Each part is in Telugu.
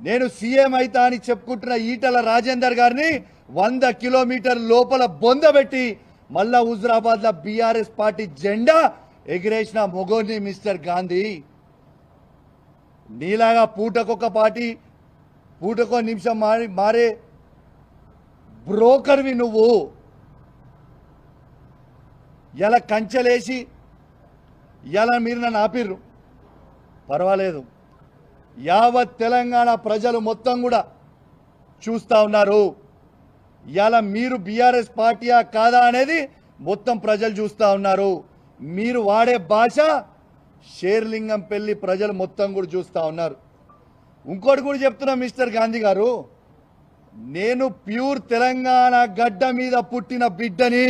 నేను సీఎం అయితా అని చెప్పుకుంటున్న ఈటల రాజేందర్ గారిని 100 కిలోమీటర్ల లోపల బొందబెట్టి మళ్ళా హుజురాబాద్ లో బీఆర్ఎస్ పార్టీ జెండా ఎగిరేసిన మొగోని మిస్టర్ గాంధీ. నీలాగా పూటకొక పార్టీ పూటకో నిమిషం మారే బ్రోకర్వి నువ్వు. ఎలా కంచెలేసి ఎలా మీరు నన్ను ఆపిర్రు పర్వాలేదు, యావత్ తెలంగాణ ప్రజలు మొత్తం కూడా చూస్తూ ఉన్నారు. ఇలా మీరు బీఆర్ఎస్ పార్టీయా కాదా అనేది మొత్తం ప్రజలు చూస్తూ ఉన్నారు. మీరు వాడే భాష షేర్లింగం పెళ్లి ప్రజలు మొత్తం కూడా చూస్తూ ఉన్నారు. ఇంకోటి కూడా చెప్తున్నా మిస్టర్ గాంధీ గారు, నేను ప్యూర్ తెలంగాణ గడ్డ మీద పుట్టిన బిడ్డని.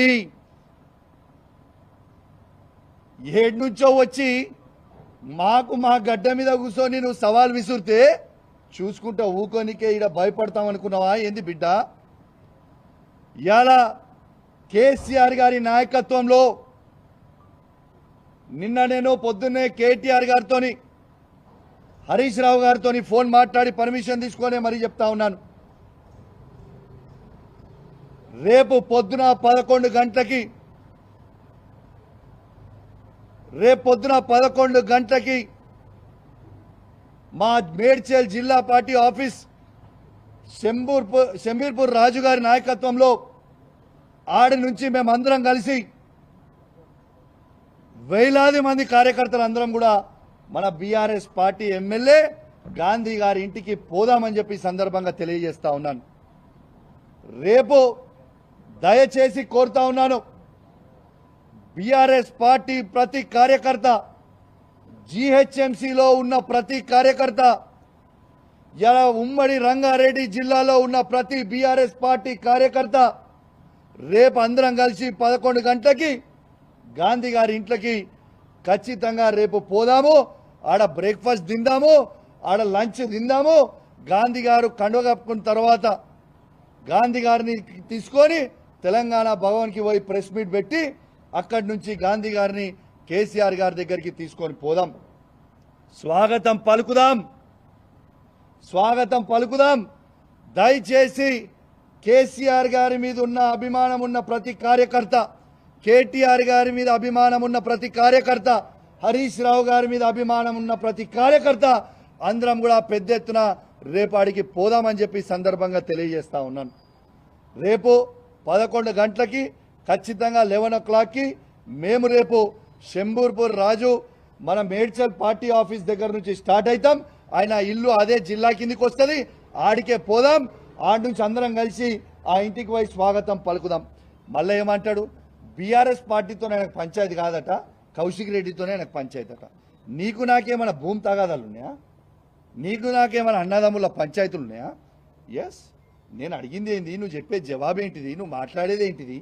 ఏడు నుంచో వచ్చి మా గడ్డ మీద కూర్చొని నువ్వు సవాల్ విసురితే చూసుకుంటా ఊకోనికే ఇక్కడ భయపడతాం అనుకున్నావా ఏంది బిడ్డ? ఇవాళ కేసీఆర్ గారి నాయకత్వంలో నిన్న నేను పొద్దున్నే కేటీఆర్ గారితో హరీష్ రావు గారితో ఫోన్ మాట్లాడి పర్మిషన్ తీసుకొని మరీ చెప్తా ఉన్నాను. రేపు పొద్దున 11 గంటలకి మా మేడ్చల్ జిల్లా పార్టీ ఆఫీస్ శంబీర్పూర్ రాజు గారి నాయకత్వంలో ఆడి నుంచి మేమందరం కలిసి వేలాది మంది కార్యకర్తలు అందరం కూడా మన బీఆర్ఎస్ పార్టీ ఎమ్మెల్యే గాంధీ గారి ఇంటికి పోదామని చెప్పి సందర్భంగా తెలియజేస్తా ఉన్నాను. రేపు దయచేసి కోరుతా ఉన్నాను, బీఆర్ఎస్ పార్టీ ప్రతి కార్యకర్త, జీహెచ్ఎంసీలో ఉన్న ప్రతి కార్యకర్త, ఇలా ఉమ్మడి రంగారెడ్డి జిల్లాలో ఉన్న ప్రతి బీఆర్ఎస్ పార్టీ కార్యకర్త రేపు అందరం కలిసి 11 గంటలకి గాంధీ గారి ఇంట్లోకి ఖచ్చితంగా రేపు పోదాము. ఆడ బ్రేక్ఫాస్ట్ తిందాము, ఆడ లంచ్ తిందాము. గాంధీ గారు కండువ కప్పుకున్న తర్వాత గాంధీ గారిని తీసుకొని తెలంగాణ భవన్కి పోయి ప్రెస్ మీట్ పెట్టి అక్కడి నుంచి గాంధీ గారిని కేసీఆర్ గారి దగ్గరికి తీసుకొని పోదాం. స్వాగతం పలుకుదాం. దయచేసి కేసీఆర్ గారి మీద ఉన్న అభిమానం ఉన్న ప్రతి కార్యకర్త, కేటీఆర్ గారి మీద అభిమానం ఉన్న ప్రతి కార్యకర్త, హరీష్ రావు గారి మీద అభిమానం ఉన్న ప్రతి కార్యకర్త అందరం కూడా పెద్ద ఎత్తున రేపాడికి పోదామని చెప్పి సందర్భంగా తెలియజేస్తా ఉన్నాను. రేపు 11 గంటలకి ఖచ్చితంగా 11 o'clockకి మేము రేపు శంబూర్పూర్ రాజు మన మేడ్చల్ పార్టీ ఆఫీస్ దగ్గర నుంచి స్టార్ట్ అవుతాం. ఆయన ఇల్లు అదే జిల్లా కిందికి వస్తుంది, ఆడికే పోదాం. ఆడి నుంచి అందరం కలిసి ఆ ఇంటికి పోయి స్వాగతం పలుకుదాం. మళ్ళీ ఏమంటాడు, బీఆర్ఎస్ పార్టీతో నాకు పంచాయతీ కాదట, కౌశిక్ రెడ్డితోనే నాకు పంచాయతీ అట. నీకు నాకేమైనా భూమి తగాదాలు ఉన్నాయా? నీకు నాకేమైనా అన్నదమ్ముల పంచాయతీలు ఉన్నాయా? ఎస్, నేను అడిగింది ఏంది, నువ్వు చెప్పే జవాబు ఏంటిది, నువ్వు మాట్లాడేది ఏంటిది?